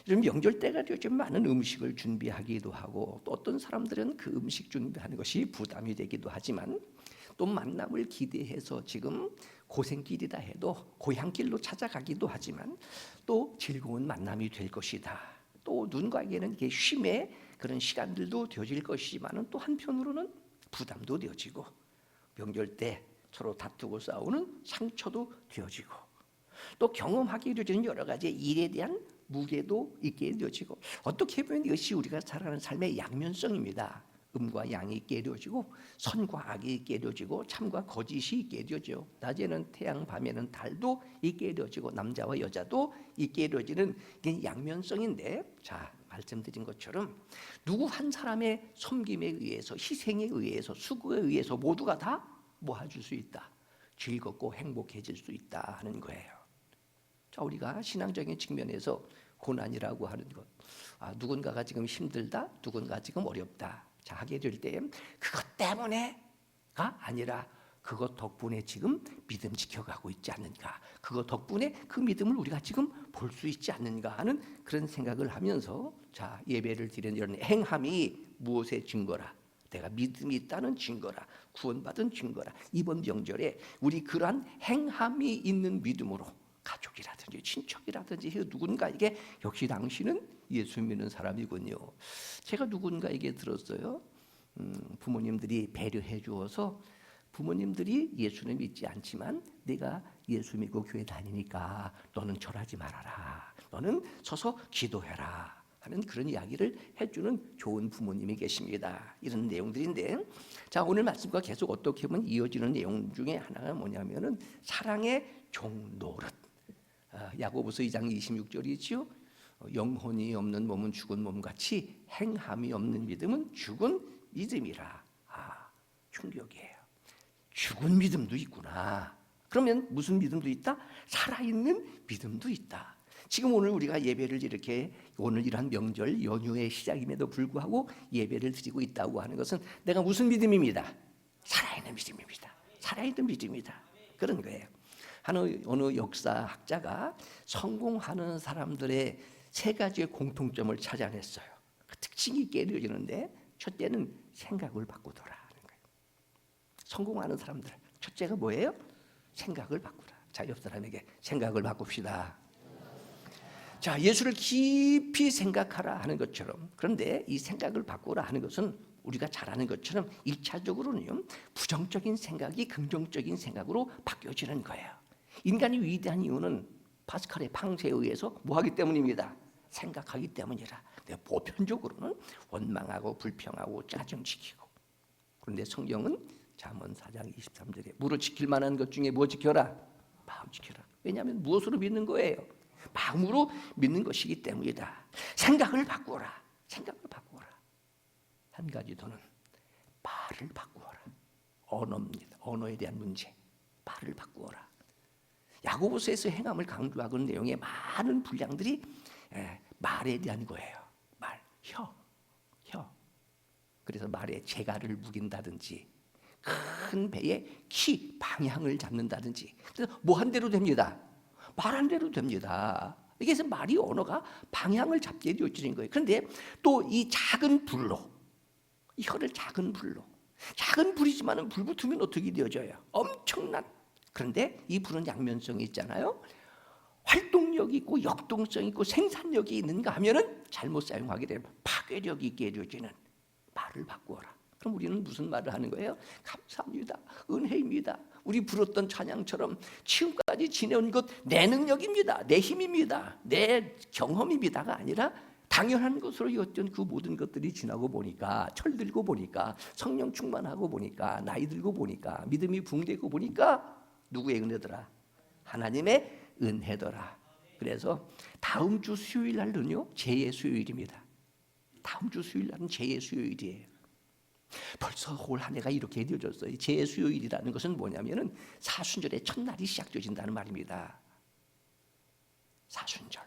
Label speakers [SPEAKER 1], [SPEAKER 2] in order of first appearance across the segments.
[SPEAKER 1] 요즘 명절 때가 요즘 많은 음식을 준비하기도 하고 또 어떤 사람들은 그 음식 준비하는 것이 부담이 되기도 하지만 또 만남을 기대해서 지금 고생길이다 해도 고향길로 찾아가기도 하지만 또 즐거운 만남이 될 것이다. 또 누군가에게는 이게 쉼의 그런 시간들도 되어질 것이지만 또 한편으로는 부담도 되어지고 명절 때 서로 다투고 싸우는 상처도 되어지고 또 경험하게 되어지는 여러 가지 일에 대한 무게도 있게 되어지고 어떻게 보면 이것이 우리가 살아가는 삶의 양면성입니다. 음과 양이 있게 되어지고 선과 악이 있게 되어지고 참과 거짓이 있게 되어지고 낮에는 태양 밤에는 달도 있게 되어지고 남자와 여자도 있게 되어지는 이게 양면성인데 자 말씀드린 것처럼 누구 한 사람의 섬김에 의해서 희생에 의해서 수고에 의해서 모두가 다 모아줄 수 있다. 즐겁고 행복해질 수 있다 하는 거예요. 자 우리가 신앙적인 측면에서 고난이라고 하는 것 누군가가 지금 힘들다 누군가 지금 어렵다 자 하게 될 때 그것 때문에가 아니라 그것 덕분에 지금 믿음 지켜가고 있지 않는가 그것 덕분에 그 믿음을 우리가 지금 볼 수 있지 않는가 하는 그런 생각을 하면서 자 예배를 드리는 이런 행함이 무엇의 증거라 내가 믿음이 있다는 증거라 구원받은 증거라 이번 명절에 우리 그러한 행함이 있는 믿음으로 가족이라든지 친척이라든지 누군가에게 역시 당신은 예수 믿는 사람이군요. 제가 누군가에게 들었어요. 부모님들이 배려해 주어서 부모님들이 예수는 믿지 않지만 내가 예수 믿고 교회 다니니까 너는 절하지 말아라. 너는 서서 기도해라. 하는 그런 이야기를 해주는 좋은 부모님이 계십니다. 이런 내용들인데 자 오늘 말씀과 계속 어떻게 보면 이어지는 내용 중에 하나가 뭐냐면은 사랑의 종노릇 야고보서 2장 26절이지요. 영혼이 없는 몸은 죽은 몸같이 행함이 없는 믿음은 죽은 믿음이라. 충격이에요. 죽은 믿음도 있구나. 그러면 무슨 믿음도 있다? 살아있는 믿음도 있다. 지금 오늘 우리가 예배를 이렇게 오늘 이러한 명절 연휴의 시작임에도 불구하고 예배를 드리고 있다고 하는 것은 내가 무슨 믿음입니다? 살아있는 믿음입니다. 살아있는 믿음이다. 그런 거예요. 어느 역사학자가 성공하는 사람들의 세 가지의 공통점을 찾아냈어요. 그 특징이 있게 되어지는데 첫째는 생각을 바꾸더라 하는 거예요. 성공하는 사람들 첫째가 뭐예요? 생각을 바꾸라. 자, 옆 사람에게 생각을 바꿉시다. 자, 예수를 깊이 생각하라 하는 것처럼 그런데 이 생각을 바꾸라 하는 것은 우리가 잘 아는 것처럼 1차적으로는요 부정적인 생각이 긍정적인 생각으로 바뀌어지는 거예요. 인간이 위대한 이유는 파스칼의 방세에 의해서 뭐하기 때문입니다. 생각하기 때문이라. 보편적으로는 원망하고 불평하고 짜증지키고 그런데 성경은 잠언 4장 23절에 무릇 지킬 만한 것 중에 뭐 지켜라? 마음 지켜라. 왜냐하면 무엇으로 믿는 거예요? 마음으로 믿는 것이기 때문이다. 생각을 바꾸어라. 생각을 바꾸어라. 한 가지 더는 말을 바꾸어라. 언어입니다. 언어에 대한 문제. 말을 바꾸어라. 야고보서에서 행함을 강조하고 있는 내용의 많은 분량들이 말에 대한 거예요. 말, 혀. 그래서 말에 재갈을 묵인다든지 큰 배에 키, 방향을 잡는다든지 그래서 뭐 한 대로 됩니다. 말한 대로 됩니다. 그래서 말이 언어가 방향을 잡게 되어지는 거예요. 그런데 또 이 작은 불로 이 혀를 작은 불이지만 불 붙으면 어떻게 되어져요? 엄청난 그런데 이 불은 양면성이 있잖아요. 활동력이 있고 역동성이 있고 생산력이 있는가 하면은 잘못 사용하게 되면 파괴력이 있게 되어지는 말을 바꾸어라. 그럼 우리는 무슨 말을 하는 거예요? 감사합니다. 은혜입니다. 우리 부르던 찬양처럼 지금까지 지내온 것 내 능력입니다. 내 힘입니다. 내 경험입니다가 아니라 당연한 것으로 여던 그 모든 것들이 지나고 보니까 철들고 보니까 성령 충만하고 보니까 나이 들고 보니까 믿음이 붕대고 보니까 누구의 은혜더라? 하나님의 은혜더라. 그래서 다음 주 수요일 날은요 제의 수요일입니다. 다음 주 수요일 날은 제의 수요일이에요. 벌써 올 한 해가 이렇게 되어졌어요. 제의 수요일이라는 것은 뭐냐면은 사순절의 첫날이 시작되어진다는 말입니다. 사순절.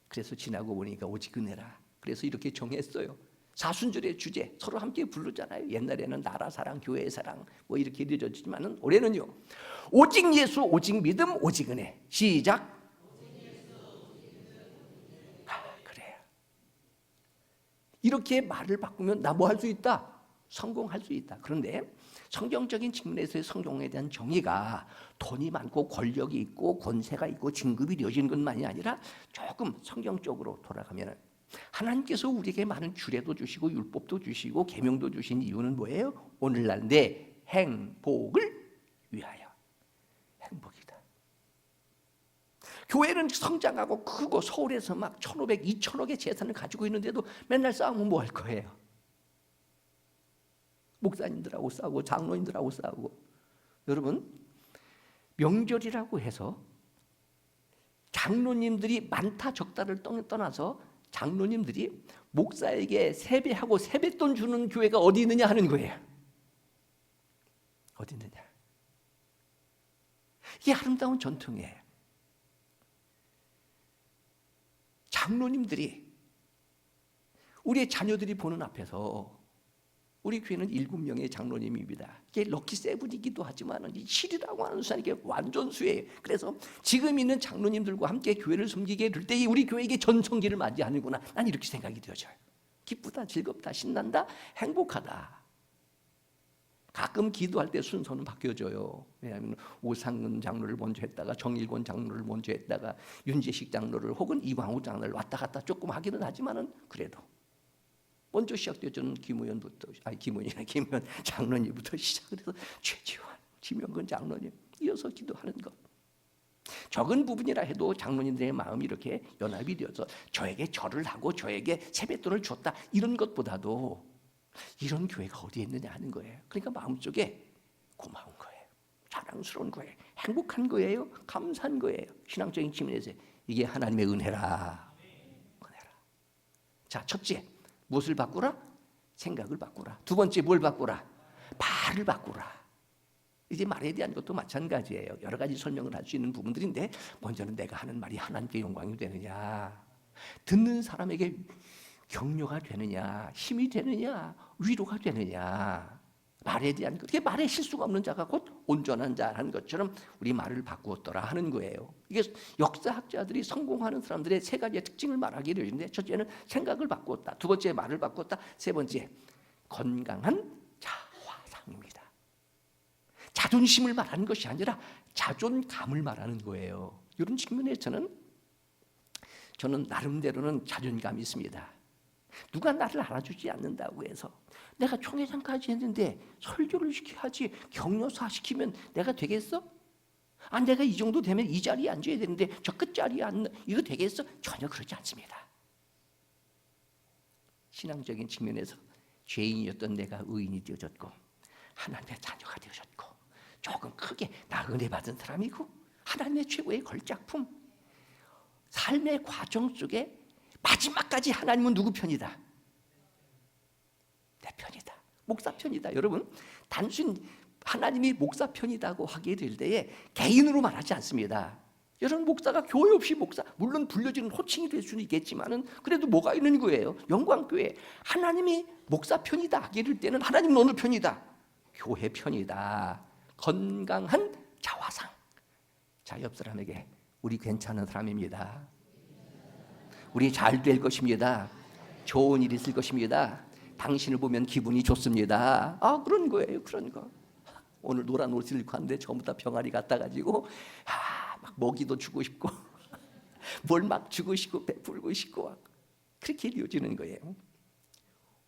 [SPEAKER 1] 그래서 지나고 보니까 오직 은혜라. 그래서 이렇게 정했어요. 사순절의 주제 서로 함께 부르잖아요. 옛날에는 나라 사랑, 교회 사랑 뭐 이렇게 되어졌지만은 올해는요 오직 예수, 오직 믿음, 오직 은혜. 시작. 이렇게 말을 바꾸면 나 뭐 할 수 있다? 성공할 수 있다. 그런데 성경적인 측면에서의 성공에 대한 정의가 돈이 많고 권력이 있고 권세가 있고 진급이 이루어지는 것만이 아니라 조금 성경적으로 돌아가면 하나님께서 우리에게 많은 규례도 주시고 율법도 주시고 계명도 주신 이유는 뭐예요? 오늘날 내 행복을 위하여. 행복이다. 교회는 성장하고 크고 서울에서 막 1,500, 2,000억의 재산을 가지고 있는데도 맨날 싸우면 뭐 할 거예요? 목사님들하고 싸우고 장로님들하고 싸우고. 여러분, 명절이라고 해서 장로님들이 많다 적다를 떠나서 장로님들이 목사에게 세배하고 세뱃돈 주는 교회가 어디 있느냐 하는 거예요. 어디 있느냐. 이게 아름다운 전통이에요. 장로님들이 우리의 자녀들이 보는 앞에서, 우리 교회는 7명의 장로님입니다. 이게 럭키 세븐이기도 하지만 7이라고 하는 수는 이게 완전수예요. 그래서 지금 있는 장로님들과 함께 교회를 섬기게 될 때 우리 교회에게 전성기를 맞이하는구나. 난 이렇게 생각이 되어져요. 기쁘다, 즐겁다, 신난다, 행복하다. 가끔 기도할 때 순서는 바뀌어져요. 왜냐하면 오상근 장로를 먼저 했다가 정일권 장로를 먼저 했다가 윤재식 장로를 혹은 이광우 장로를 왔다 갔다 조금 하기는 하지만은 그래도 먼저 시작되어지는 김우현 장로님부터 시작을 해서 최지환, 김영근 장로님 이어서 기도하는 것. 적은 부분이라 해도 장로님들의 마음이 이렇게 연합이 되어서 저에게 절을 하고 저에게 세뱃돈을 줬다 이런 것보다도 이런 교회가 어디에 있느냐 하는 거예요. 그러니까 마음속에 고마운 거예요. 자랑스러운 거예요. 행복한 거예요. 감사한 거예요. 신앙적인 측면에서 이게 하나님의 은혜라. 은혜라. 자, 첫째, 무엇을 바꾸라? 생각을 바꾸라. 두 번째, 뭘 바꾸라? 말을 바꾸라. 이제 말에 대한 것도 마찬가지예요. 여러 가지 설명을 할 수 있는 부분들인데 먼저는 내가 하는 말이 하나님께 영광이 되느냐, 듣는 사람에게 격려가 되느냐, 힘이 되느냐, 위로가 되느냐. 말에 대한 것. 이게 말에 실수가 없는 자가 곧 온전한 자라는 것처럼 우리 말을 바꾸었더라 하는 거예요. 이게 역사학자들이 성공하는 사람들의 세 가지의 특징을 말하게 되는데, 첫째는 생각을 바꾸었다, 두 번째 말을 바꾸었다, 세 번째 건강한 자화상입니다. 자존심을 말하는 것이 아니라 자존감을 말하는 거예요. 이런 측면에서는 저는 나름대로는 자존감이 있습니다. 누가 나를 알아주지 않는다고 해서 내가 총회장까지 했는데 설교를 시켜야지, 격려사 시키면 내가 되겠어? 아, 내가 이 정도 되면 이 자리에 앉아야 되는데 저 끝자리에 앉는 이거 되겠어? 전혀 그렇지 않습니다. 신앙적인 측면에서 죄인이었던 내가 의인이 되어졌고 하나님의 자녀가 되어졌고 조금 크게 나 은혜 받은 사람이고 하나님의 최고의 걸작품, 삶의 과정 속에 마지막까지 하나님은 누구 편이다? 내 편이다. 목사 편이다. 여러분, 단순 하나님이 목사 편이다고 하게 될 때에 개인으로 말하지 않습니다. 여러분, 목사가 교회 없이 목사, 물론 불려지는 호칭이 될 수는 있겠지만은 그래도 뭐가 있는 거예요? 영광교회. 하나님이 목사 편이다 하게 될 때는 하나님은 어느 편이다? 교회 편이다. 건강한 자화상. 자, 옆 사람에게 우리 괜찮은 사람입니다. 우리 잘 될 것입니다. 좋은 일이 있을 것입니다. 당신을 보면 기분이 좋습니다. 아, 그런 거예요. 그런 거. 오늘 노란 옷을 입고 왔는데 전부 다 병아리 같아가지고 막 먹이도 주고 싶고 뭘 막 주고 싶고 베풀고 싶고 그렇게 이루어지는 거예요.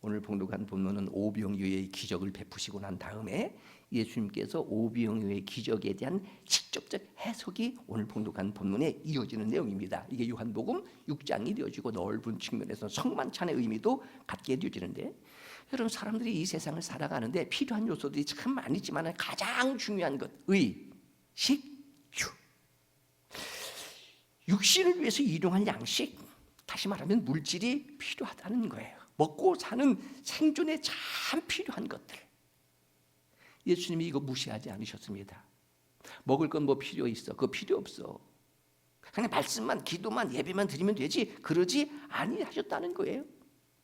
[SPEAKER 1] 오늘 봉독한 본문은 오병이어의 기적을 베푸시고 난 다음에 예수님께서 오병이어의 기적에 대한 직접적 해석이 오늘 봉독한 본문에 이어지는 내용입니다. 이게 요한복음 6장이 되어지고 넓은 측면에서 성만찬의 의미도 갖게 되어지는데, 여러분, 사람들이 이 세상을 살아가는데 필요한 요소들이 참 많지만 가장 중요한 것, 의, 식, 유. 육신을 위해서 일용할 양식, 다시 말하면 물질이 필요하다는 거예요. 먹고 사는 생존에 참 필요한 것들. 예수님이 이거 무시하지 않으셨습니다. 먹을 건 뭐 필요 있어? 그거 필요 없어. 그냥 말씀만, 기도만, 예배만 드리면 되지. 그러지 아니하셨다는 거예요.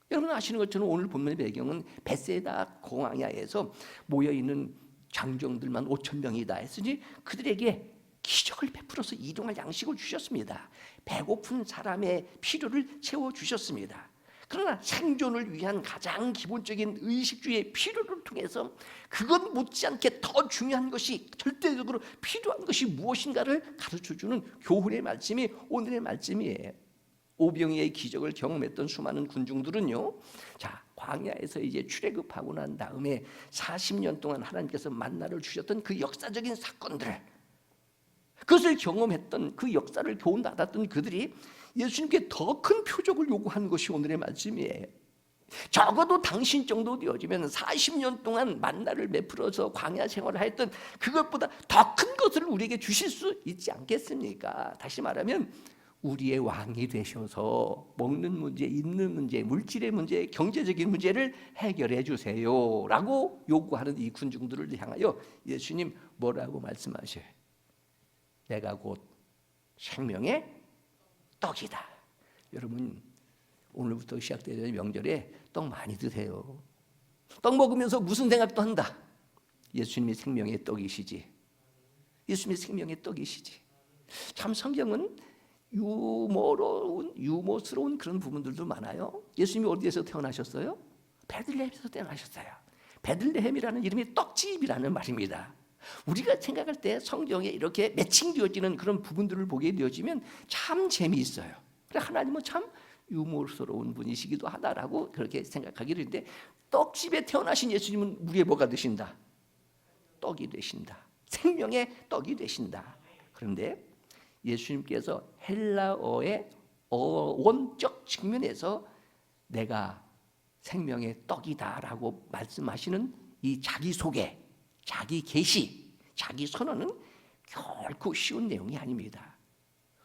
[SPEAKER 1] 여러분 아시는 것처럼 오늘 본문의 배경은 벳세다 공항야에서 모여있는 장정들만 5,000명이다 했으니 그들에게 기적을 베풀어서 일용할 양식을 주셨습니다. 배고픈 사람의 필요를 채워주셨습니다. 그러나 생존을 위한 가장 기본적인 의식주의 필요를 통해서 그것 못지않게 더 중요한 것이, 절대적으로 필요한 것이 무엇인가를 가르쳐주는 교훈의 말씀이 오늘의 말씀이에요. 오병이의 기적을 경험했던 수많은 군중들은요, 자, 광야에서 이제 출애굽하고 난 다음에 40년 동안 하나님께서 만나를 주셨던 그 역사적인 사건들, 그것을 경험했던, 그 역사를 교훈받았던 그들이 예수님께 더 큰 표적을 요구하는 것이 오늘의 말씀이에요. 적어도 당신 정도 되어지면 40년 동안 만나를 베풀어서 광야 생활을 했던 그것보다 더 큰 것을 우리에게 주실 수 있지 않겠습니까? 다시 말하면 우리의 왕이 되셔서 먹는 문제, 입는 문제, 물질의 문제, 경제적인 문제를 해결해 주세요 라고 요구하는 이 군중들을 향하여 예수님 뭐라고 말씀하셔요? 내가 곧 생명의 떡이다. 여러분, 오늘부터 시작되는 명절에 떡 많이 드세요. 떡 먹으면서 무슨 생각도 한다. 예수님이 생명의 떡이시지. 예수님이 생명의 떡이시지. 참 성경은 유머스러운 그런 부분들도 많아요. 예수님이 어디에서 태어나셨어요? 베들레헴에서 태어나셨어요. 베들레헴이라는 이름이 떡집이라는 말입니다. 우리가 생각할 때 성경에 이렇게 매칭되어지는 그런 부분들을 보게 되어지면 참 재미있어요. 하나님은 참 유머스러운 분이시기도 하다라고 그렇게 생각하기로 했는데, 떡집에 태어나신 예수님은 우리의 뭐가 되신다? 떡이 되신다. 생명의 떡이 되신다. 그런데 예수님께서 헬라어의 원적 측면에서 내가 생명의 떡이다라고 말씀하시는 이 자기소개, 자기 계시, 자기 선언은 결코 쉬운 내용이 아닙니다.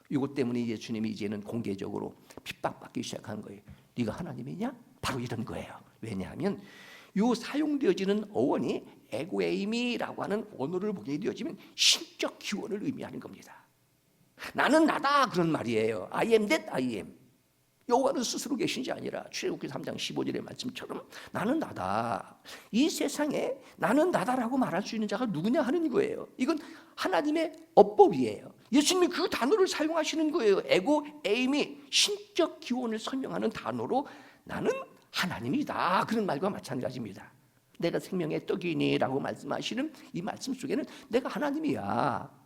[SPEAKER 1] 이것 때문에 예수님이 이제는 공개적으로 핍박받기 시작한 거예요. 네가 하나님이냐? 바로 이런 거예요. 왜냐하면 이 사용되어지는 어원이 에고에이미라고 하는 언어를 보게 되어지면 신적 기원을 의미하는 겁니다. 나는 나다 그런 말이에요. I am that I am. 여호와는 스스로 계신 게 아니라 출애굽기 3장 15절의 말씀처럼 나는 나다. 이 세상에 나는 나다라고 말할 수 있는 자가 누구냐 하는 거예요. 이건 하나님의 어법이에요. 예수님이 그 단어를 사용하시는 거예요. 에고 에임이 신적 기원을 설명하는 단어로 나는 하나님이다. 그런 말과 마찬가지입니다. 내가 생명의 떡이니 라고 말씀하시는 이 말씀 속에는 내가 하나님이야.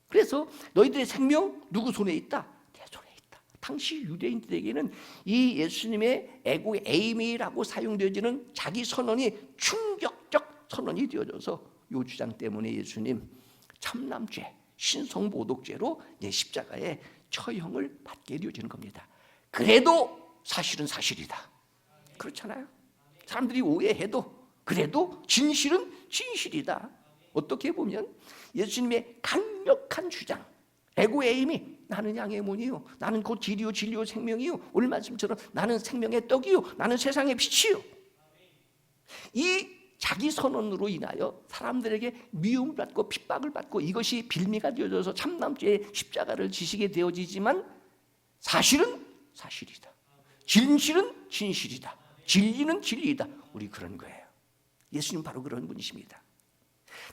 [SPEAKER 1] 그래서 너희들의 생명 누구 손에 있다? 내 손에 있다. 당시 유대인들에게는 이 예수님의 에고 에이미라고 사용되어지는 자기 선언이 충격적 선언이 되어져서 이 주장 때문에 예수님 참남죄, 신성모독죄로 십자가에 처형을 받게 되어지는 겁니다. 그래도 사실은 사실이다. 그렇잖아요. 사람들이 오해해도 그래도 진실은 진실이다. 어떻게 보면 예수님의 강력한 주장, 에고에임이 나는 양의 문이요, 나는 곧 길이요 진리요 생명이요, 오늘 말씀처럼 나는 생명의 떡이요, 나는 세상의 빛이요, 이 자기 선언으로 인하여 사람들에게 미움을 받고 핍박을 받고 이것이 빌미가 되어져서 참남죄의 십자가를 지시게 되어지지만 사실은 사실이다. 진실은 진실이다. 진리는 진리이다. 우리 그런 거예요. 예수님 바로 그런 분이십니다.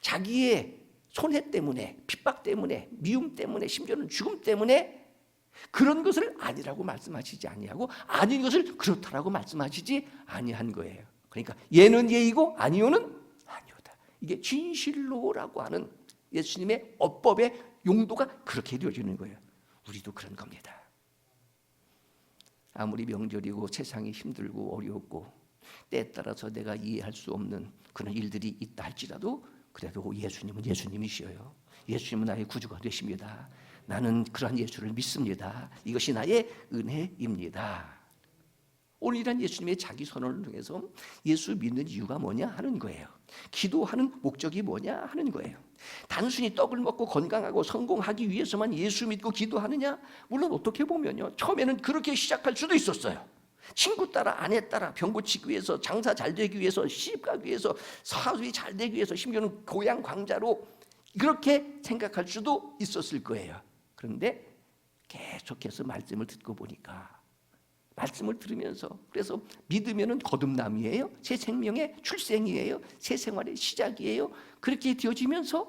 [SPEAKER 1] 자기의 손해 때문에, 핍박 때문에, 미움 때문에, 심지어는 죽음 때문에 그런 것을 아니라고 말씀하시지 아니하고 아닌 것을 그렇다라고 말씀하시지 아니한 거예요. 그러니까 예는 예이고 아니오는 아니오다. 이게 진실로라고 하는 예수님의 어법의 용도가 그렇게 되어지는 거예요. 우리도 그런 겁니다. 아무리 명절이고 세상이 힘들고 어렵고 때에 따라서 내가 이해할 수 없는 그런 일들이 있다 할지라도 그래도 예수님은 예수님이시여요. 예수님은 나의 구주가 되십니다. 나는 그러한 예수를 믿습니다. 이것이 나의 은혜입니다. 오늘 이런 예수님의 자기 선언을 통해서 예수 믿는 이유가 뭐냐 하는 거예요. 기도하는 목적이 뭐냐 하는 거예요. 단순히 떡을 먹고 건강하고 성공하기 위해서만 예수 믿고 기도하느냐? 물론 어떻게 보면요, 처음에는 그렇게 시작할 수도 있었어요. 친구 따라, 아내 따라, 병 고치기 위해서, 장사 잘 되기 위해서, 시집 가기 위해서, 사업이 잘 되기 위해서, 심지어는 고향 광자로 그렇게 생각할 수도 있었을 거예요. 그런데 계속해서 말씀을 듣고 보니까, 말씀을 들으면서, 그래서 믿으면은 거듭남이에요, 새 생명의 출생이에요, 새 생활의 시작이에요. 그렇게 되어지면서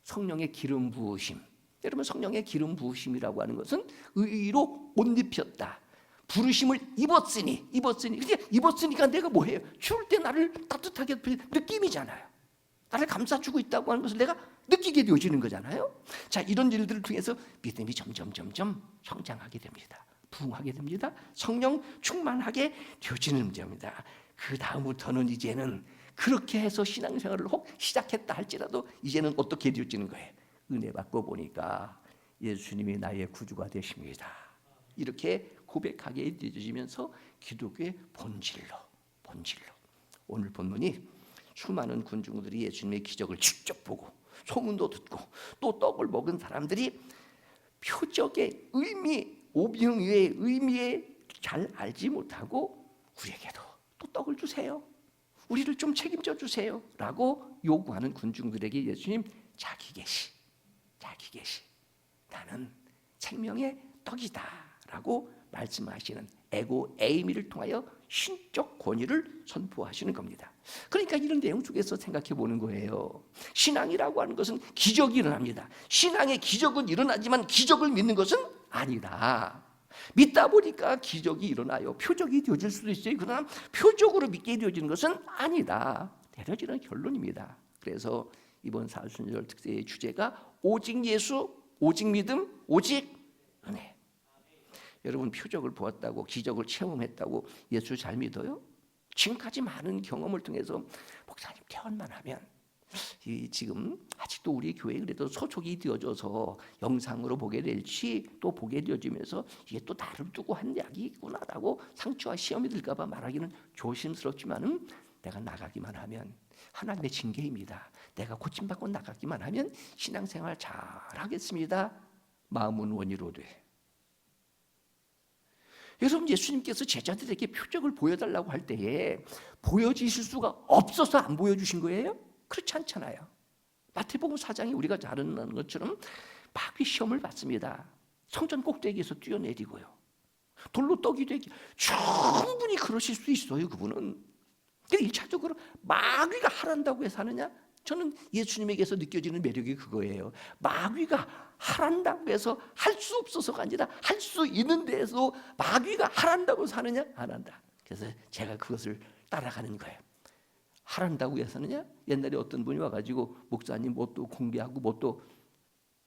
[SPEAKER 1] 성령의 기름 부으심, 여러분 성령의 기름 부으심이라고 하는 것은 의로 옷 입혔다, 부르심을 입었으니까 내가 뭐해요? 추울 때 나를 따뜻하게 느낌이잖아요. 나를 감싸주고 있다고 하는 것을 내가 느끼게 되어지는 거잖아요. 자, 이런 일들을 통해서 믿음이 점점 성장하게 됩니다. 부흥하게 됩니다. 성령 충만하게 되어지는 겁니다. 그 다음부터는 이제는 그렇게 해서 신앙생활을 혹 시작했다 할지라도 이제는 어떻게 되어지는 거예요? 은혜 받고 보니까 예수님이 나의 구주가 되십니다. 이렇게 고백하게 되어지면서 기독교의 본질로 오늘 본문이 수많은 군중들이 예수님의 기적을 직접 보고 소문도 듣고 또 떡을 먹은 사람들이 표적의 의미, 오병이의 의미에 잘 알지 못하고 우리에게도 또 떡을 주세요. 우리를 좀 책임져 주세요. 라고 요구하는 군중들에게 예수님 자기 계시 나는 생명의 떡이다 라고 말씀하시는 에고 에이미를 통하여 신적 권위를 선포하시는 겁니다. 그러니까 이런 내용 속에서 생각해 보는 거예요. 신앙이라고 하는 것은 기적이 일어납니다. 신앙의 기적은 일어나지만 기적을 믿는 것은 아니다. 믿다 보니까 기적이 일어나요. 표적이 되어질 수도 있어요. 그러나 표적으로 믿게 되어지는 것은 아니다. 내려지는 결론입니다. 그래서 이번 사순절 특세의 주제가 오직 예수, 오직 믿음, 오직 은혜. 여러분 표적을 보았다고 기적을 체험했다고 예수 잘 믿어요? 지금까지 많은 경험을 통해서 목사님 태원만 하면 지금 아직도 우리 교회 그래도 소속이 되어져서 영상으로 보게 될지 또 보게 되어지면서 이게 또 나를 두고 한 약이 있구나라고 상처와 시험이 들까 봐 말하기는 조심스럽지만은 내가 나가기만 하면 하나님의 징계입니다. 내가 고침받고 나가기만 하면 신앙생활 잘하겠습니다. 마음은 원이로 돼. 여러분 예수님께서 제자들에게 표적을 보여달라고 할 때에 보여주실 수가 없어서 안 보여주신 거예요? 그렇지 않잖아요. 마태복음 4장이 우리가 잘 아는 것처럼 마귀 시험을 받습니다. 성전 꼭대기에서 뛰어내리고요. 돌로 떡이 되기 충분히 그러실 수 있어요. 그분은. 근데 1차적으로 마귀가 하란다고 해서 하느냐? 저는 예수님에게서 느껴지는 매력이 그거예요. 마귀가 하란다고 해서 할 수 없어서가 아니라 할 수 있는 데에서 마귀가 하란다고 해서 하느냐? 안 한다. 그래서 제가 그것을 따라가는 거예요. 하란다고 해서 하느냐? 옛날에 어떤 분이 와가지고 목사님 뭣도 공개하고 뭣도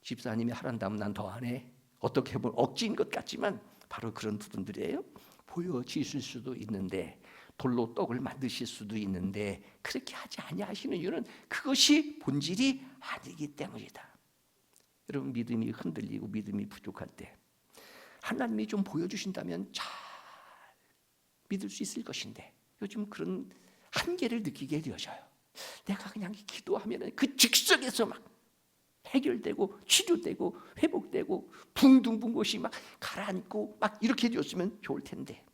[SPEAKER 1] 집사님이 하란다면 난 더 안 해. 어떻게 보면 억지인 것 같지만 바로 그런 부분들이에요. 보여지실 수도 있는데 돌로 떡을 만드실 수도 있는데 그렇게 하지 아니하시는 이유는 그것이 본질이 아니기 때문이다. 여러분 믿음이 흔들리고 믿음이 부족할 때 하나님이 좀 보여주신다면 잘 믿을 수 있을 것인데 요즘 그런 한계를 느끼게 되어져요. 내가 그냥 기도하면 그 즉석에서 막 해결되고 치료되고 회복되고 붕둥 분 곳이 막 가라앉고 막 이렇게 되었으면 좋을 텐데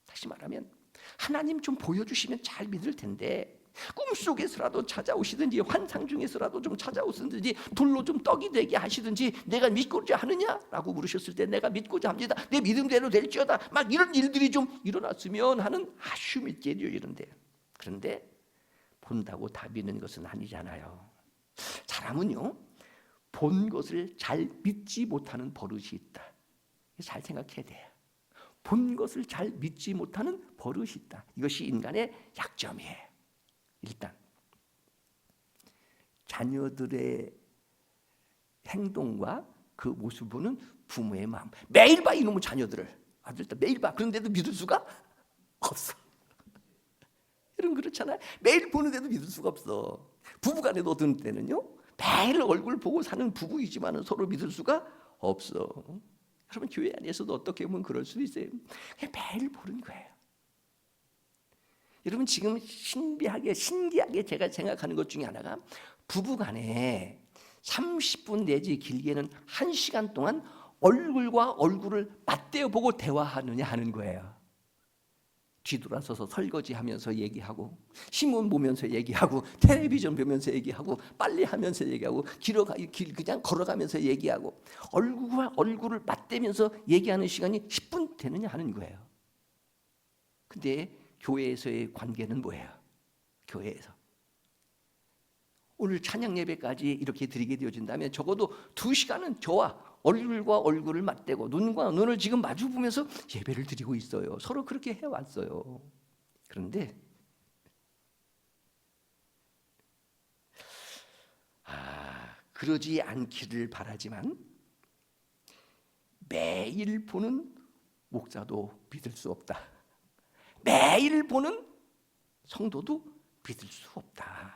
[SPEAKER 1] 다시 말하면 하나님 좀 보여주시면 잘 믿을 텐데 꿈속에서라도 찾아오시든지 환상 중에서라도 좀 찾아오시든지 돌로 좀 떡이 되게 하시든지 내가 믿고자 하느냐라고 물으셨을 때 내가 믿고자 합니다. 내 믿음대로 될지어다. 막 이런 일들이 좀 일어났으면 하는 아쉬움이 있게 되어지는데 그런데 본다고 다 믿는 것은 아니잖아요. 사람은요 본 것을 잘 믿지 못하는 버릇이 있다. 잘 생각해야 돼요. 본 것을 잘 믿지 못하는 버릇이 있다. 이것이 인간의 약점이에요. 일단 자녀들의 행동과 그 모습을 보는 부모의 마음. 매일 봐 이놈의 자녀들을. 아들들 매일 봐. 그런데도 믿을 수가 없어. 여러분 그렇잖아요. 매일 보는데도 믿을 수가 없어. 부부간에도 어떤 때는요. 매일 얼굴 보고 사는 부부이지만 서로 믿을 수가 없어. 여러분 교회 안에서도 어떻게 보면 그럴 수도 있어요. 그냥 매일 보는 거예요. 여러분 지금 신기하게 제가 생각하는 것 중에 하나가 부부간에 30분 내지 길게는 1시간 동안 얼굴과 얼굴을 맞대어 보고 대화하느냐 하는 거예요. 뒤돌아서서 설거지하면서 얘기하고 신문 보면서 얘기하고 텔레비전 보면서 얘기하고 빨래하면서 얘기하고 그냥 걸어가면서 얘기하고 얼굴과 얼굴을 맞대면서 얘기하는 시간이 10분 되느냐 하는 거예요. 근데 교회에서의 관계는 뭐예요? 교회에서 오늘 찬양 예배까지 이렇게 드리게 되어진다면 적어도 2시간은 저와 얼굴과 얼굴을 맞대고 눈과 눈을 지금 마주 보면서 예배를 드리고 있어요. 서로 그렇게 해왔어요. 그런데 그러지 않기를 바라지만 매일 보는 목사도 믿을 수 없다. 매일 보는 성도도 믿을 수 없다.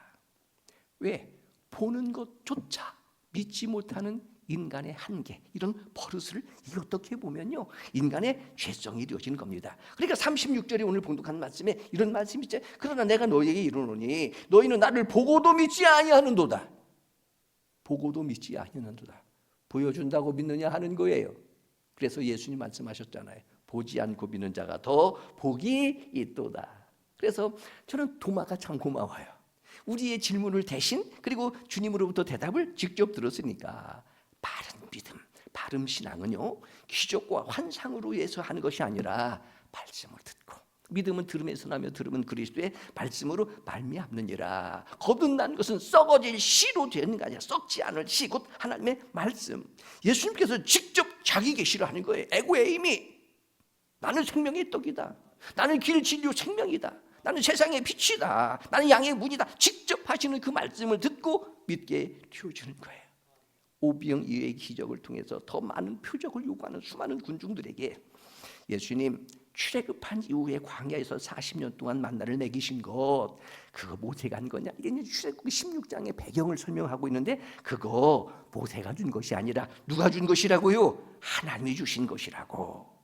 [SPEAKER 1] 왜? 보는 것조차 믿지 못하는 인간의 한계, 이런 버릇을 이게 어떻게 보면요, 인간의 죄성이 이루어지는 겁니다. 그러니까 36절에 오늘 봉독한 말씀에 이런 말씀이 있죠. 그러나 내가 너희에게 이르노니 너희는 나를 보고도 믿지 아니하는도다. 보고도 믿지 아니하는도다. 보여준다고 믿느냐 하는 거예요. 그래서 예수님 말씀하셨잖아요. 보지 않고 믿는 자가 더 복이 있도다. 그래서 저는 도마가 참 고마워요. 우리의 질문을 대신, 그리고 주님으로부터 대답을 직접 들었으니까. 바른 믿음, 바른 신앙은요, 기적과 환상으로 해서 하는 것이 아니라 말씀을 듣고, 믿음은 들음에서 나며 들음은 그리스도의 말씀으로 말미암느니라. 거듭난 것은 썩어질 씨로 되는 게 아니라 썩지 않을 씨, 곧 하나님의 말씀. 예수님께서 직접 자기 계시를 하는 거예요. 에고에임이, 나는 생명의 떡이다, 나는 길 진료 생명이다, 나는 세상의 빛이다, 나는 양의 문이다. 직접 하시는 그 말씀을 듣고 믿게 되어지는 거예요. 오병 이어의 기적을 통해서 더 많은 표적을 요구하는 수많은 군중들에게 예수님 출애굽한 이후에 광야에서 40년 동안 만나를 먹이신 것, 그거 모세가 한 거냐? 이게 출애굽기 16장의 배경을 설명하고 있는데, 그거 모세가 준 것이 아니라 누가 준 것이라고요? 하나님이 주신 것이라고.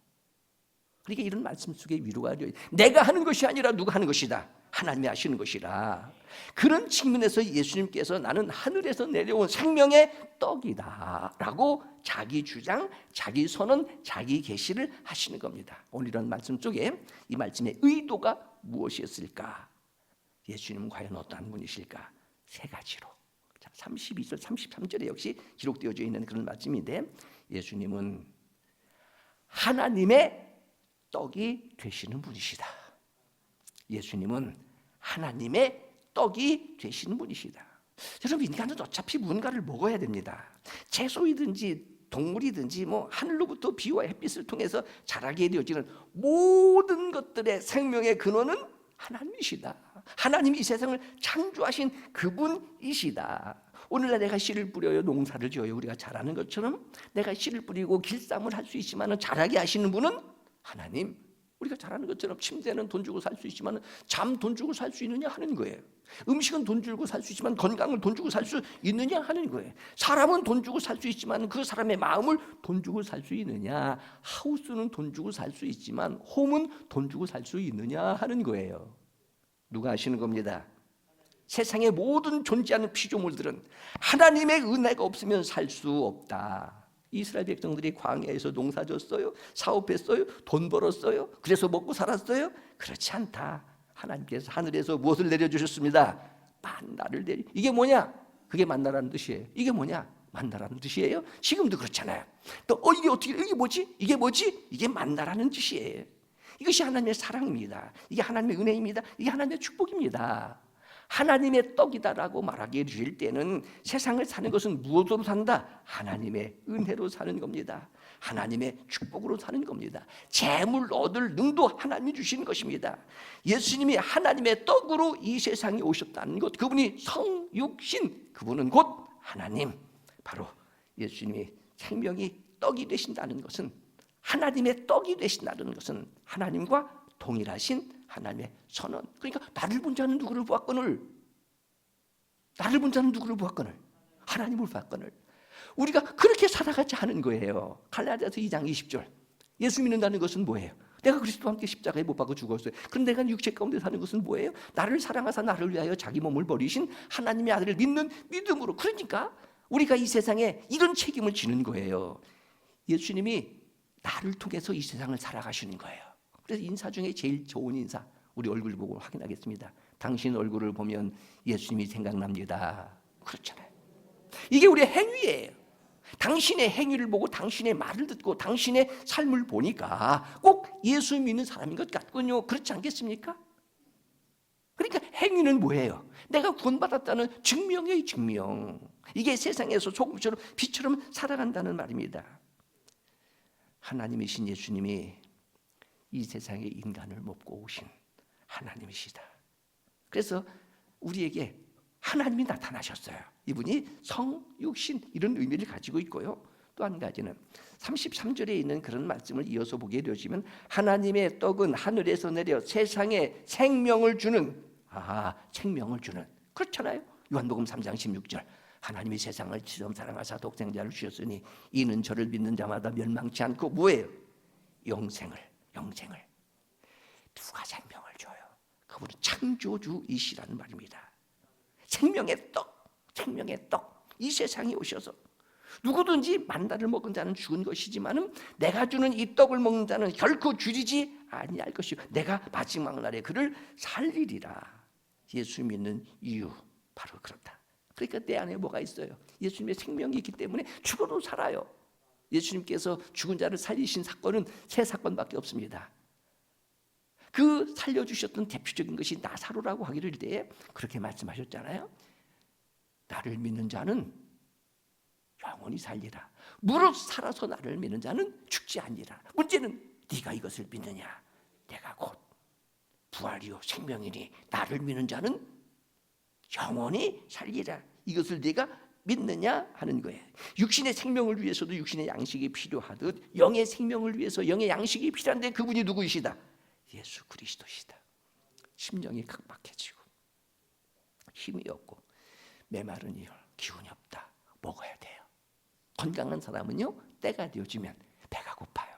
[SPEAKER 1] 그러니까 이런 말씀 속에 위로가 되어요. 내가 하는 것이 아니라 누가 하는 것이다, 하나님이 하시는 것이라. 그런 측면에서 예수님께서 나는 하늘에서 내려온 생명의 떡이다 라고 자기 주장, 자기 선언, 자기 계시를 하시는 겁니다. 오늘 이런 말씀 속에 이 말씀의 의도가 무엇이었을까? 예수님은 과연 어떠한 분이실까? 세 가지로. 32절, 33절에 역시 기록되어져 있는 그런 말씀인데, 예수님은 하나님의 떡이 되시는 분이시다. 예수님은 하나님의 떡이 되시는 분이시다. 여러분, 인간은 어차피 뭔가를 먹어야 됩니다. 채소이든지 동물이든지 하늘로부터 비와 햇빛을 통해서 자라게 되어지는 모든 것들의 생명의 근원은 하나님이시다. 하나님이 이 세상을 창조하신 그분이시다. 오늘날 내가 씨를 뿌려요, 농사를 지어요, 우리가 잘 아는 것처럼 내가 씨를 뿌리고 길쌈을 할 수 있지만 자라게 하시는 분은 하나님. 우리가 잘 아는 것처럼 침대는 돈 주고 살 수 있지만 잠 돈 주고 살 수 있느냐 하는 거예요. 음식은 돈 주고 살 수 있지만 건강을 돈 주고 살 수 있느냐 하는 거예요. 사람은 돈 주고 살 수 있지만 그 사람의 마음을 돈 주고 살 수 있느냐. 하우스는 돈 주고 살 수 있지만 홈은 돈 주고 살 수 있느냐 하는 거예요. 누가 하시는 겁니다. 세상의 모든 존재하는 피조물들은 하나님의 은혜가 없으면 살 수 없다. 이스라엘 백성들이 광야에서 농사졌어요? 사업했어요? 돈 벌었어요? 그래서 먹고 살았어요? 그렇지 않다. 하나님께서 하늘에서 무엇을 내려주셨습니다? 만나를 내려. 이게 뭐냐? 그게 만나라는 뜻이에요. 이게 뭐냐? 만나라는 뜻이에요. 지금도 그렇잖아요. 또 이게 어떻게, 이게 뭐지? 이게 뭐지? 이게 만나라는 뜻이에요. 이것이 하나님의 사랑입니다. 이게 하나님의 은혜입니다. 이게 하나님의 축복입니다. 하나님의 떡이다라고 말하게 될 때는 세상을 사는 것은 무엇으로 산다? 하나님의 은혜로 사는 겁니다. 하나님의 축복으로 사는 겁니다. 재물 얻을 능도 하나님이 주시는 것입니다. 예수님이 하나님의 떡으로 이 세상에 오셨다는 것, 그분이 성육신, 그분은 곧 하나님. 바로 예수님이 생명이 떡이 되신다는 것은, 하나님의 떡이 되신다는 것은 하나님과 동일하신 하나님의 선언. 그러니까 나를 본 자는 누구를 보았거늘? 나를 본 자는 누구를 보았거늘? 하나님을 보았거늘. 우리가 그렇게 살아가지 않은 거예요. 갈라디아서 2장 20절. 예수 믿는다는 것은 뭐예요? 내가 그리스도와 함께 십자가에 못 박아 죽었어요. 그럼 내가 육체 가운데 사는 것은 뭐예요? 나를 사랑하사 나를 위하여 자기 몸을 버리신 하나님의 아들을 믿는 믿음으로. 그러니까 우리가 이 세상에 이런 책임을 지는 거예요. 예수님이 나를 통해서 이 세상을 살아가시는 거예요. 그래서 인사 중에 제일 좋은 인사, 우리 얼굴 보고 확인하겠습니다. 당신 얼굴을 보면 예수님이 생각납니다. 그렇잖아요. 이게 우리의 행위예요. 당신의 행위를 보고 당신의 말을 듣고 당신의 삶을 보니까 꼭 예수 믿는 사람인 것 같군요. 그렇지 않겠습니까? 그러니까 행위는 뭐예요? 내가 구원받았다는 증명이에요. 증명. 이게 세상에서 소금처럼 빛처럼 살아간다는 말입니다. 하나님이신 예수님이 이 세상에 인간을 먹고 오신 하나님이시다. 그래서 우리에게 하나님이 나타나셨어요. 이분이 성, 육신 이런 의미를 가지고 있고요. 또 한 가지는 33절에 있는 그런 말씀을 이어서 보게 되어지면 하나님의 떡은 하늘에서 내려 세상에 생명을 주는 생명을 주는 그렇잖아요. 요한복음 3장 16절 하나님이 세상을 처음 사랑하사 독생자를 주셨으니 이는 저를 믿는 자마다 멸망치 않고 뭐예요? 영생을 누가 생명을 줘요? 그분은 창조주이시라는 말입니다. 생명의 떡 이 세상에 오셔서 누구든지 만나를 먹은 자는 죽은 것이지만은 내가 주는 이 떡을 먹는 자는 결코 줄이지 아니할 것이요 내가 마지막 날에 그를 살리리라. 예수 믿는 이유 바로 그렇다. 그러니까 내 안에 뭐가 있어요? 예수님의 생명이 있기 때문에 죽어도 살아요. 예수님께서 죽은 자를 살리신 사건은 세 사건밖에 없습니다. 그 살려주셨던 대표적인 것이 나사로라고 하기를 때에 그렇게 말씀하셨잖아요. 나를 믿는 자는 영원히 살리라. 무릇 살아서 나를 믿는 자는 죽지 아니라. 문제는 네가 이것을 믿느냐? 내가 곧 부활이요 생명이니 나를 믿는 자는 영원히 살리라. 이것을 네가 믿느냐 하는 거예요. 육신의 생명을 위해서도 육신의 양식이 필요하듯 영의 생명을 위해서 영의 양식이 필요한데 그분이 누구이시다? 예수 그리스도시다. 심령이 각박해지고 힘이 없고 메마른 기운이 없다. 먹어야 돼요. 건강한 사람은요 때가 되어지면 배가 고파요.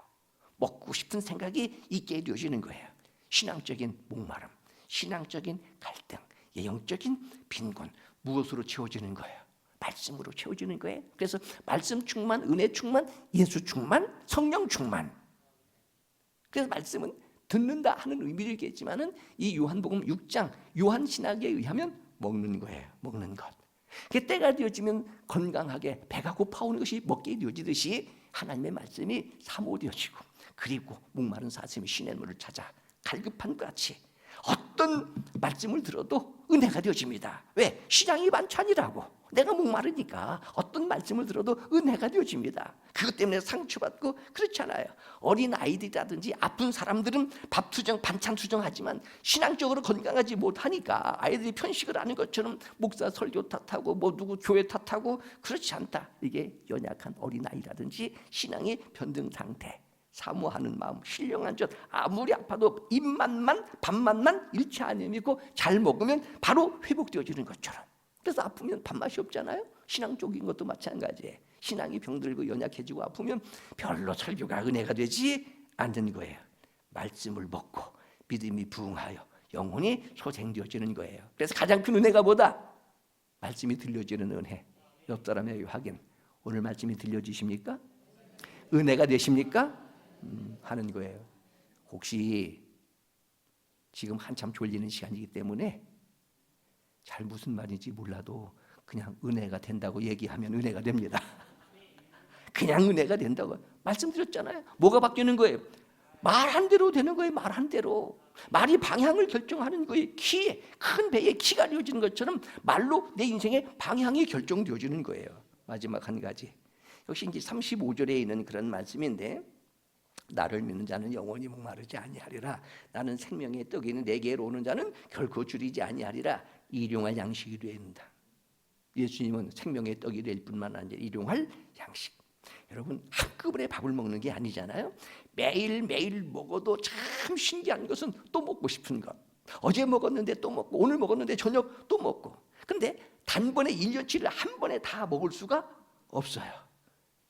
[SPEAKER 1] 먹고 싶은 생각이 있게 되어지는 거예요. 신앙적인 목마름, 신앙적인 갈등, 영적인 빈곤 무엇으로 채워지는 거예요? 말씀으로 채워지는 거예요. 그래서 말씀 충만, 은혜 충만, 예수 충만, 성령 충만. 그래서 말씀은 듣는다 하는 의미를 있겠지만은 이 요한복음 6장 요한 신학에 의하면 먹는 거예요. 먹는 것. 그 때가 되어지면 건강하게 배가 고파오는 것이 먹게 되어지듯이 하나님의 말씀이 사모되어지고 그리고 목마른 사슴이 시냇물을 찾아 갈급한 것 같이 어떤 말씀을 들어도 은혜가 되어집니다. 왜? 시장이 많잖이라고. 내가 목마르니까 어떤 말씀을 들어도 은혜가 되어집니다. 그것 때문에 상처받고 그렇잖아요. 어린 아이들이라든지 아픈 사람들은 밥 투정, 반찬 투정하지만 신앙적으로 건강하지 못하니까 아이들이 편식을 하는 것처럼 목사 설교 탓하고 뭐 누구 교회 탓하고 그렇지 않다. 이게 연약한 어린 아이라든지 신앙의 변등 상태. 사모하는 마음, 신령한 젖 아무리 아파도 입맛만 밥맛만 잃지 않으고 잘 먹으면 바로 회복되어지는 것처럼. 그래서 아프면 밥맛이 없잖아요. 신앙적인 것도 마찬가지예요. 신앙이 병들고 연약해지고 아프면 별로 설교가 은혜가 되지 않는 거예요. 말씀을 먹고 믿음이 부응하여 영혼이 소생되어지는 거예요. 그래서 가장 큰 은혜가 뭐다? 말씀이 들려지는 은혜. 옆 사람에게 확인. 오늘 말씀이 들려지십니까? 은혜가 되십니까? 하는 거예요. 혹시 지금 한참 졸리는 시간이기 때문에 잘 무슨 말인지 몰라도 그냥 은혜가 된다고 얘기하면 은혜가 됩니다. 그냥 은혜가 된다고 말씀드렸잖아요. 뭐가 바뀌는 거예요? 말한 대로 되는 거예요. 말한 대로. 말이 방향을 결정하는 거예요. 키에 큰 배에 키가 되어지는 것처럼 말로 내 인생의 방향이 결정되어지는 거예요. 마지막 한 가지. 역시 이제 35절에 있는 그런 말씀인데 나를 믿는 자는 영원히 목마르지 아니하리라. 나는 생명의 떡이니 내게로 오는 자는 결코 줄이지 아니하리라. 일용할 양식이 된다. 예수님은 생명의 떡이 될 뿐만 아니라 일용할 양식. 여러분 한 그릇의 밥을 먹는 게 아니잖아요. 매일매일 먹어도 참 신기한 것은 또 먹고 싶은 것. 어제 먹었는데 또 먹고 오늘 먹었는데 저녁 또 먹고. 근데 단번에 1년치를 한 번에 다 먹을 수가 없어요.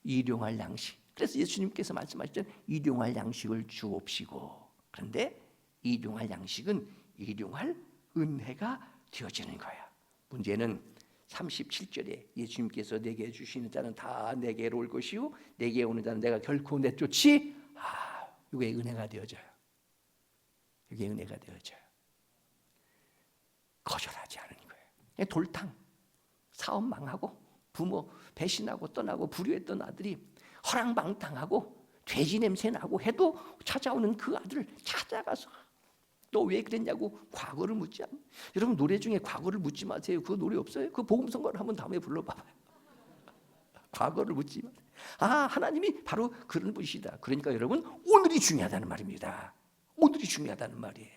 [SPEAKER 1] 일용할 양식. 그래서 예수님께서 말씀하셨잖아요. 일용할 양식을 주옵시고. 그런데 일용할 양식은 일용할 은혜가 되어지는 거야. 문제는 37절에 예수님께서 내게 주시는 자는 다 내게로 올 것이요 내게 오는 자는 내가 결코 내쫓지. 이게 은혜가 되어져요. 이게 은혜가 되어져요. 거절하지 않은 거예요. 돌탕, 사업 망하고 부모 배신하고 떠나고 불효했던 아들이 허랑방탕하고 돼지 냄새 나고 해도 찾아오는 그 아들을 찾아가서 너 왜 그랬냐고 과거를 묻지 않아요. 여러분 노래 중에 과거를 묻지 마세요. 그 노래 없어요? 그 복음 선거를 한번 다음에 불러봐봐요. 과거를 묻지 마세요. 하나님이 바로 그런 분이시다. 그러니까 여러분, 오늘이 중요하다는 말입니다. 오늘이 중요하다는 말이에요.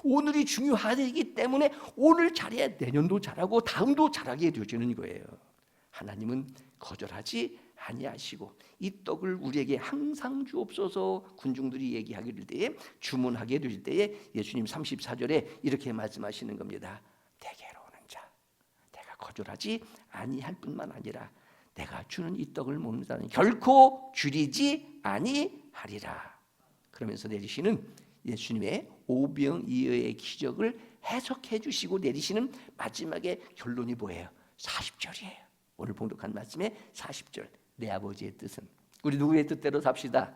[SPEAKER 1] 오늘이 중요하기 때문에 오늘 잘해야 내년도 잘하고 다음도 잘하게 되어지는 거예요. 하나님은 거절하지 아니하시고 이 떡을 우리에게 항상 주옵소서 군중들이 얘기하게 될 때에, 주문하게 될 때에 예수님 34절에 이렇게 말씀하시는 겁니다. 내게로 오는 자, 내가 거절하지 아니할 뿐만 아니라 내가 주는 이 떡을 먹는 자는 결코 줄이지 아니하리라. 그러면서 내리시는 예수님의 오병이어의 기적을 해석해 주시고 내리시는 마지막에 결론이 뭐예요? 40절이에요. 오늘 봉독한 말씀의 40절. 내 아버지의 뜻은, 우리 누구의 뜻대로 삽시다.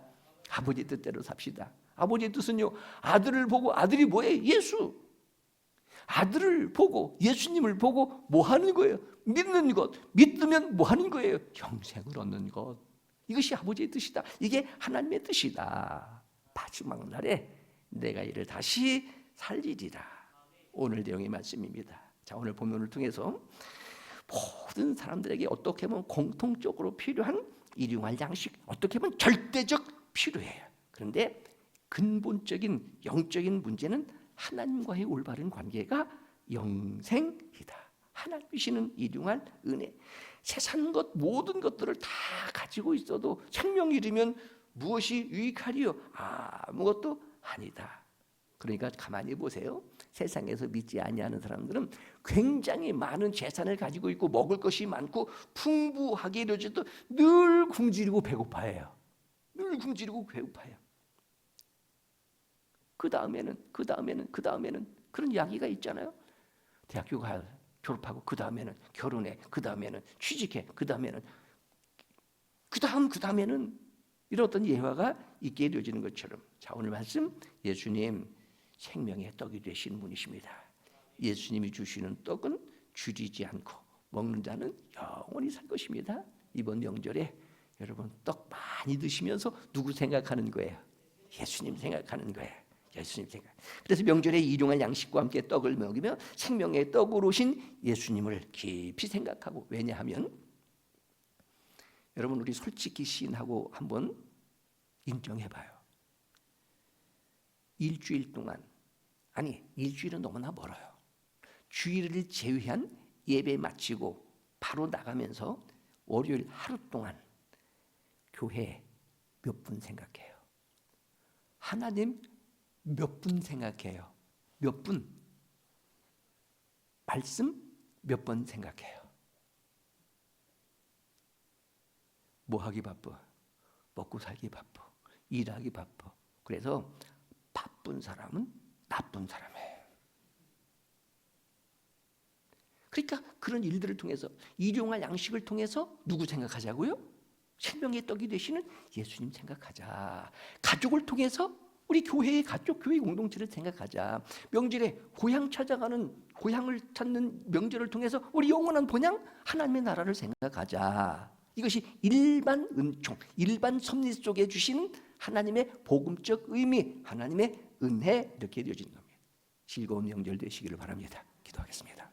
[SPEAKER 1] 아버지의 뜻대로 삽시다. 아버지의 뜻은요, 아들을 보고, 아들이 뭐예요? 예수. 아들을 보고 예수님을 보고 뭐 하는 거예요? 믿는 것. 믿으면 뭐 하는 거예요? 영생을 얻는 것. 이것이 아버지의 뜻이다. 이게 하나님의 뜻이다. 마지막 날에 내가 이를 다시 살리리라. 오늘 내용의 말씀입니다. 자, 오늘 본문을 통해서 모든 사람들에게 어떻게 보면 공통적으로 필요한 일용할 양식, 어떻게 보면 절대적 필요해요. 그런데 근본적인 영적인 문제는 하나님과의 올바른 관계가 영생이다. 하나님이시는 일용할 은혜. 세상 것 모든 것들을 다 가지고 있어도 생명이 잃으면 무엇이 유익하리요? 아무것도 아니다. 그러니까 가만히 보세요. 세상에서 믿지 아니하는 사람들은 굉장히 많은 재산을 가지고 있고 먹을 것이 많고 풍부하게 이루어져도 늘 굶주리고 배고파해요. 늘 굶주리고 배고파해요. 그 다음에는 그런 이야기가 있잖아요. 대학교 졸업하고 그 다음에는 결혼해, 그 다음에는 취직해, 그 다음에는 이런 어떤 예화가 있게 되어지는 것처럼, 자, 오늘 말씀 예수님 생명의 떡이 되신 분이십니다. 예수님이 주시는 떡은 줄이지 않고 먹는 자는 영원히 살 것입니다. 이번 명절에 여러분 떡 많이 드시면서 누구 생각하는 거예요? 예수님 생각하는 거예요. 예수님 생각. 그래서 명절에 일용할 양식과 함께 떡을 먹이며 생명의 떡으로 오신 예수님을 깊이 생각하고, 왜냐하면 여러분 우리 솔직히 시인하고 한번 인정해봐요. 일주일 동안, 아니 일주일은 너무나 멀어요. 주일을 제외한 예배 마치고 바로 나가면서 월요일 하루 동안 교회 몇 분 생각해요? 하나님 몇 분 생각해요? 몇 분? 말씀 몇 번 생각해요? 뭐 하기 바빠? 먹고 살기 바빠. 일하기 바빠. 그래서 바쁜 사람은 나쁜 사람이에요. 그러니까 그런 일들을 통해서, 일용할 양식을 통해서 누구 생각하자고요? 생명의 떡이 되시는 예수님 생각하자. 가족을 통해서 우리 교회의 가족, 교회 공동체를 생각하자. 명절에 고향 고향을 찾는 명절을 통해서 우리 영원한 본향 하나님의 나라를 생각하자. 이것이 일반 은총, 일반 섭리 속에 주시는 하나님의 복음적 의미, 하나님의 은혜, 이렇게 되어지는 겁니다. 즐거운 명절 되시기를 바랍니다. 기도하겠습니다.